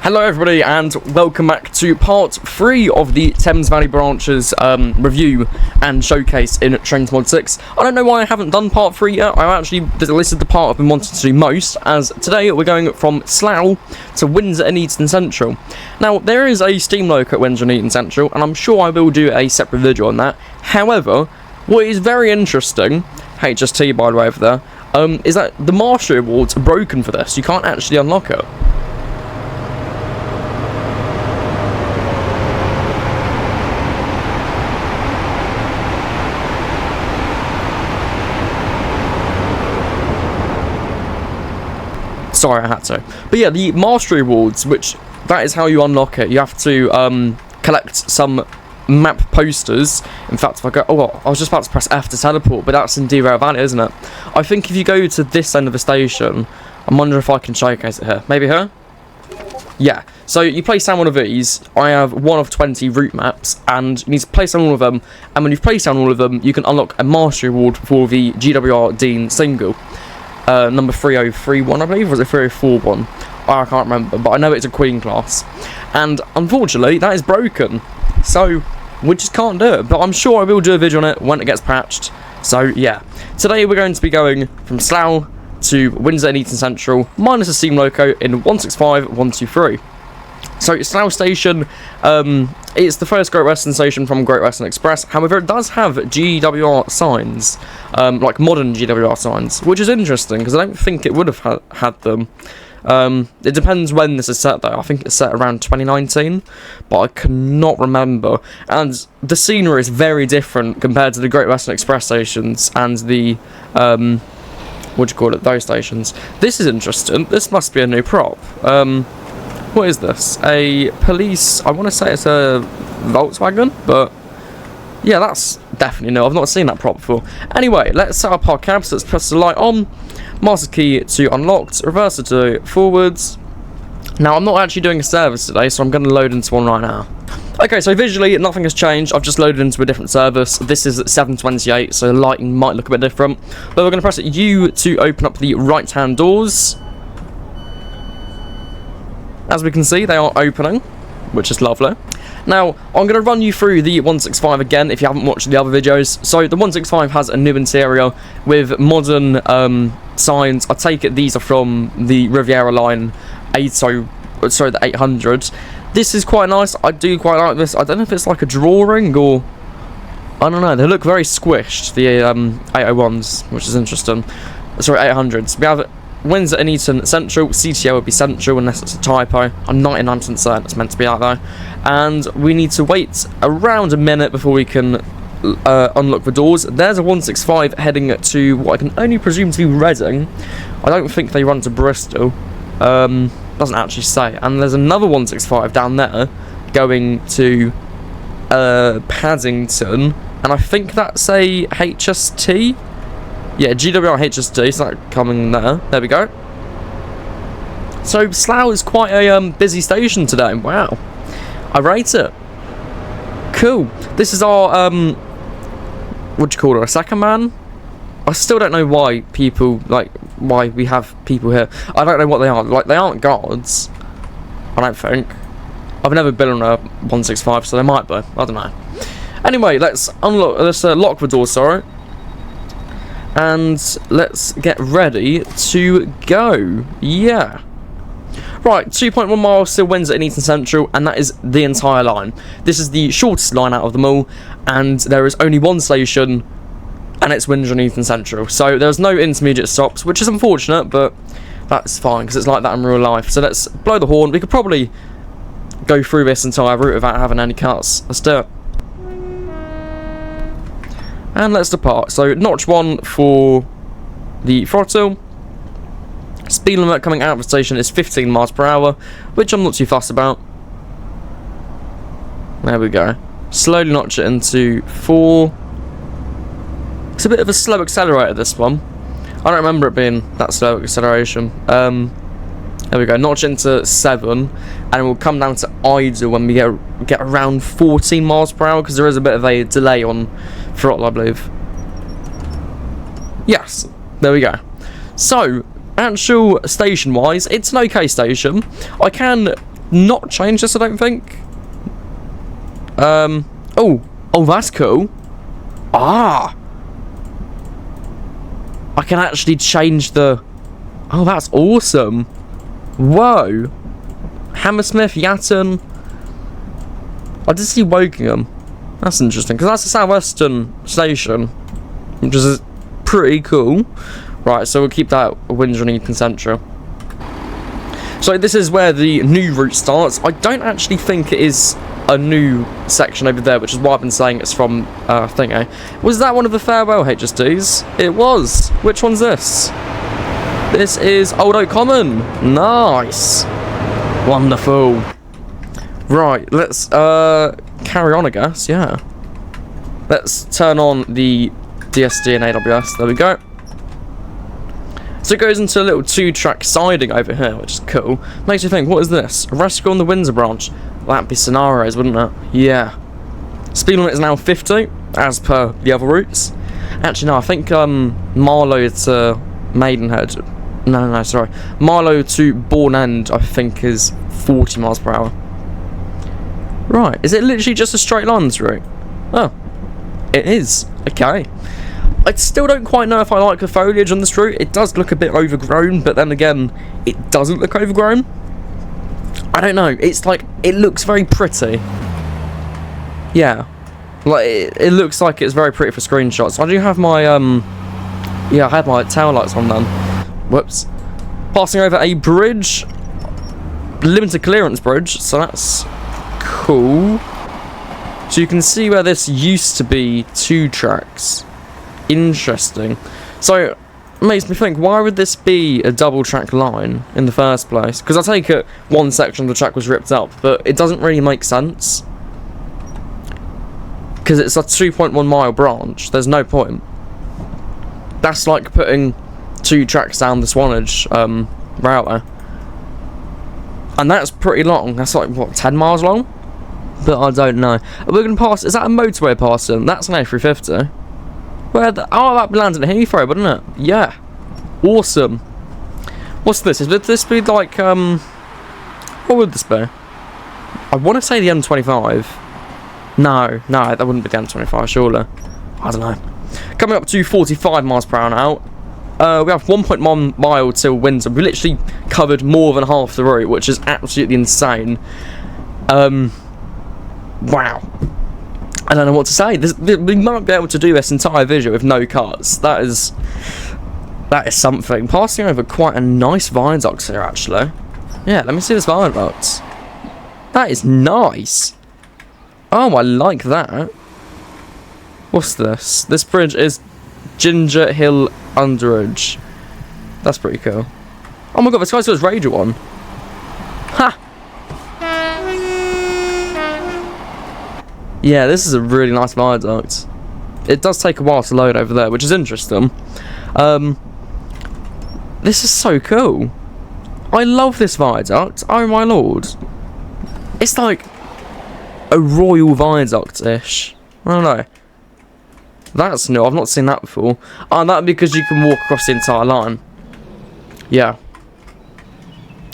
Hello everybody and welcome back to part 3 of the Thames Valley branches review and showcase in Trains Mod 6. I don't know why I haven't done part 3 yet. I actually listed the part I've been wanting to do most, as today we're going from Slough to Windsor and Eton Central. Now there is a steam loco at Windsor and Eton Central and I'm sure I will do a separate video on that. However, what is very interesting, HST by the way over there, is that the Mastery Awards are broken for this. You can't actually unlock it. Sorry, I had to. But yeah, the Mastery Awards, which that is how you unlock it. You have to collect some map posters. In fact, if I go... Oh, well, I was just about to press F to teleport, but that's in Derail Valley, isn't it? I think if you go to this end of the station, I'm wondering if I can showcase it here. Maybe here? Yeah. So you place down one of these. I have one of 20 route maps, and you need to place down all of them. And when you've placed down all of them, you can unlock a Mastery Award for the GWR Dean single. Number 3031, I believe, or was it 3041? I can't remember, but I know it's a Queen class. And unfortunately, that is broken. So, we just can't do it. But I'm sure I will do a video on it when it gets patched. So, yeah. Today we're going to be going from Slough to Windsor and Eton Central, minus a steam loco in 165123. So, Slough Station, it's the first Great Western station from Great Western Express. However, it does have GWR signs, like modern GWR signs, which is interesting because I don't think it would have had them. It depends when this is set though. I think it's set around 2019, but I cannot remember. And the scenery is very different compared to the Great Western Express stations and the, what do you call it, those stations. This is interesting. This must be a new prop. What is this? A police... I want to say it's a Volkswagen, but... yeah, that's definitely new. I've not seen that prop before. Anyway, let's set up our cabs. Let's press the light on. Master key to unlocked. Reverser to forwards. Now, I'm not actually doing a service today, so I'm going to load into one right now. Okay, so visually, nothing has changed. I've just loaded into a different service. This is at 728, so the lighting might look a bit different. But we're going to press U to open up the right-hand doors. As we can see, they are opening, which is lovely. Now, I'm going to run you through the 165 again if you haven't watched the other videos. So, the 165 has a new interior with modern signs. I take it these are from the Riviera line, the 800. This is quite nice. I do quite like this. I don't know if it's like a drawing or... I don't know. They look very squished, the 801s, which is interesting. Sorry, 800s. We have... Windsor and Eton Central. CTO would be Central unless it's a typo. I'm 99% certain it's meant to be like that. And we need to wait around a minute before we can unlock the doors. There's a 165 heading to what I can only presume to be Reading. I don't think they run to Bristol. Doesn't actually say. And there's another 165 down there going to Paddington. And I think that's a HST. Yeah, GWR HST, so that coming there. There we go. So, Slough is quite a busy station today. Wow. I rate it. Cool. This is our, what do you call it, a second man? I still don't know why people, like, why we have people here. I don't know what they are. Like, they aren't guards. I don't think. I've never been on a 165, so they might be. I don't know. Anyway, let's unlock, let's lock the door, sorry. And let's get ready to go. Yeah. Right, 2.1 miles to Windsor and Eton Central, and that is the entire line. This is the shortest line out of them all, and there is only one station, and it's Windsor and Eton Central. So there's no intermediate stops, which is unfortunate, but that's fine, because it's like that in real life. So let's blow the horn. We could probably go through this entire route without having any cuts. Let's do it. And let's depart. So, notch 1 for the throttle. Speed limit coming out of the station is 15 miles per hour, which I'm not too fussed about. There we go. Slowly notch it into 4. It's a bit of a slow accelerator, this one. I don't remember it being that slow acceleration. There we go. Notch into 7, and we'll come down to idle when we get around 14 miles per hour, because there is a bit of a delay on throttle, I believe. Yes, there we go. So, actual station-wise, it's an okay station. I can not change this, I don't think. Oh, that's cool. Ah, I can actually change the... Oh, that's awesome. Whoa. Hammersmith, Eton. I did see Wokingham. That's interesting, because that's the southwestern station, which is pretty cool. Right, so we'll keep that Windsor and Eton Central. So this is where the new route starts. I don't actually think it is a new section over there, which is why I've been saying it's from thingy. Was that one of the farewell HSDs? It was. Which one's this? This is Old Oak Common. Nice. Wonderful. Right, let's carry on, I guess. Yeah. Let's turn on the DSD and AWS. There we go. So it goes into a little 2-track siding over here, which is cool. Makes you think, what is this? A rescue on the Windsor branch. That'd be scenarios, wouldn't it? Yeah. Speed limit is now 50, as per the other routes. Actually, no, I think Marlow to Maidenhead. No, sorry. Marlow to Bourne End, I think, is 40 miles per hour. Right, is it literally just a straight line this route? Oh, it is. Okay. I still don't quite know if I like the foliage on this route. It does look a bit overgrown, but then again, it doesn't look overgrown. I don't know. It's like, it looks very pretty. Yeah. Like, it looks like it's very pretty for screenshots. I do have my, yeah, I had my tail lights on then. Whoops. Passing over a bridge. Limited clearance bridge, so that's cool. So you can see where this used to be 2 tracks. Interesting. So it makes me think, why would this be a double track line in the first place? Because I take it one section of the track was ripped up, but it doesn't really make sense. Because it's a 2.1 mile branch. There's no point. That's like putting 2 tracks down the Swanage route there. And that's pretty long. That's like, what, 10 miles long? But I don't know. We're going to pass... Is that a motorway passing? That's an A350. Where the... Oh, that lands in Heathrow, wouldn't it? Yeah. Awesome. What's this? Would this be like... What would this be? I want to say the M25. No, that wouldn't be the M25, surely. I don't know. Coming up to 45 miles per hour now. We have 1.1 mile till Windsor. We literally covered more than half the route, which is absolutely insane. Wow. I don't know what to say. We might be able to do this entire video with no cuts. That is something. Passing over quite a nice viaduct here, actually. Yeah, let me see this viaduct. That is nice. Oh, I like that. What's this? This bridge is Ginger Hill Underage. That's pretty cool. Oh my god, this guy's got his Ranger on. Ha! Yeah, this is a really nice viaduct. It does take a while to load over there, which is interesting. This is so cool. I love this viaduct. Oh my lord. It's like a royal viaduct-ish. I don't know. That's new. I've not seen that before. Oh, that'd be because you can walk across the entire line. Yeah.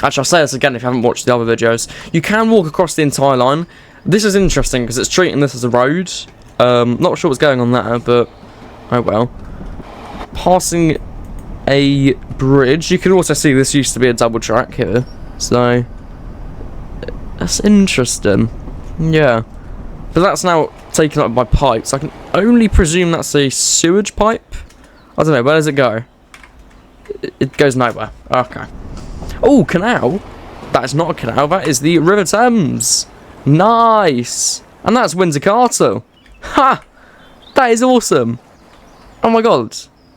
Actually, I'll say this again if you haven't watched the other videos. You can walk across the entire line. This is interesting because it's treating this as a road. Not sure what's going on there, but oh well. Passing a bridge. You can also see this used to be a double track here. So that's interesting. Yeah. But that's now taken up by pipes. I can only presume that's a sewage pipe. I don't know. Where does it go? It goes nowhere. Okay. Oh, canal. That is not a canal. That is the River Thames. Nice. And that's Windsor Castle. Ha! That is awesome. Oh my god.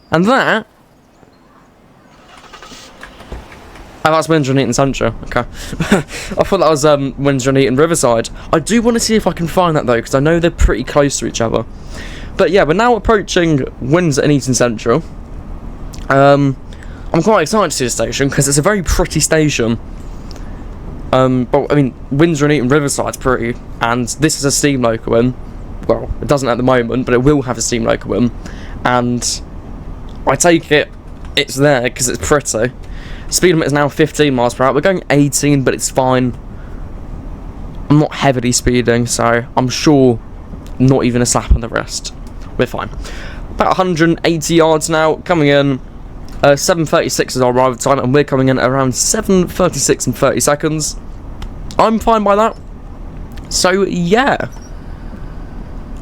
And that... Oh, that's Windsor and Eton Central. Okay. I thought that was Windsor and Eton Riverside. I do want to see if I can find that though, because I know they're pretty close to each other. But yeah, we're now approaching Windsor and Eton Central. I'm quite excited to see the station, because it's a very pretty station. But I mean, Windsor and Eton Riverside's pretty, and this is a steam loco in. Well, it doesn't at the moment, but it will have a steam loco in. And I take it, it's there because it's pretty. Speed limit is now 15 miles per hour. We're going 18, but it's fine. I'm not heavily speeding, so I'm sure not even a slap on the wrist. We're fine. About 180 yards now, coming in. 7:36 is our arrival time, and we're coming in around 7:36 and 30 seconds. I'm fine by that. So, yeah.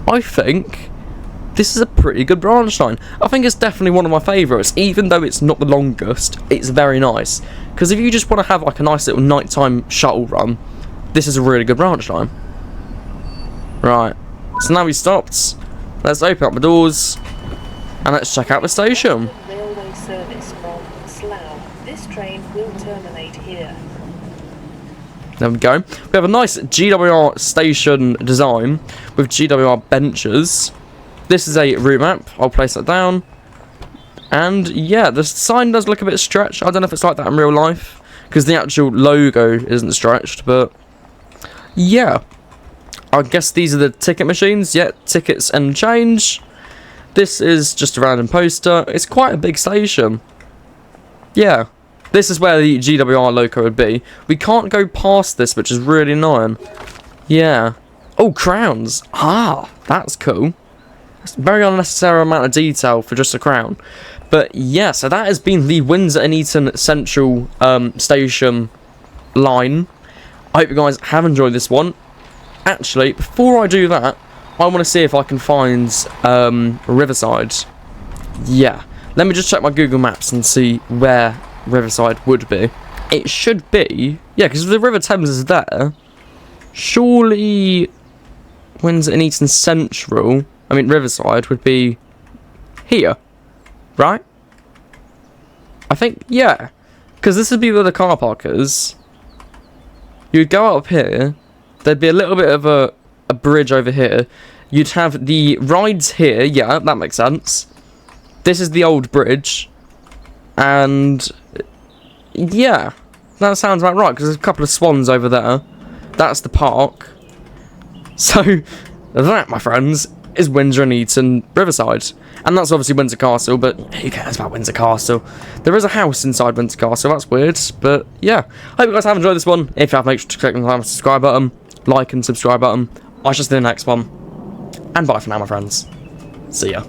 I think this is a pretty good branch line. I think it's definitely one of my favourites. Even though it's not the longest, it's very nice. Because if you just want to have like a nice little nighttime shuttle run, this is a really good branch line. Right. So now we stopped. Let's open up the doors. And let's check out the station. Railway service from Slough. This train will terminate here. There we go. We have a nice GWR station design with GWR benches. This is a route map. I'll place that down. And yeah, the sign does look a bit stretched. I don't know if it's like that in real life, because the actual logo isn't stretched, but yeah. I guess these are the ticket machines. Yeah, tickets and change. This is just a random poster. It's quite a big station. Yeah. This is where the GWR logo would be. We can't go past this, which is really annoying. Yeah. Oh, crowns. Ah, that's cool. That's a very unnecessary amount of detail for just a crown. But yeah, so that has been the Windsor and Eton Central station line. I hope you guys have enjoyed this one. Actually, before I do that, I want to see if I can find Riverside. Yeah. Let me just check my Google Maps and see where Riverside would be. It should be, yeah, because the River Thames is there. Surely Windsor and Eton Central, I mean Riverside, would be here, right? I think, yeah, because this would be where the car park is. You'd go up here, there'd be a little bit of a bridge over here. You'd have the rides here, yeah, that makes sense. This is the old bridge. And yeah, that sounds about right, because there's a couple of swans over there. That's the park. So that, my friends, is Windsor and Eton Riverside. And that's obviously Windsor Castle, but who cares about Windsor Castle? There is a house inside Windsor Castle, that's weird. But yeah, hope you guys have enjoyed this one. If you have, make sure to click the subscribe button, like and subscribe button. I shall see you in the next one. And bye for now, my friends. See ya.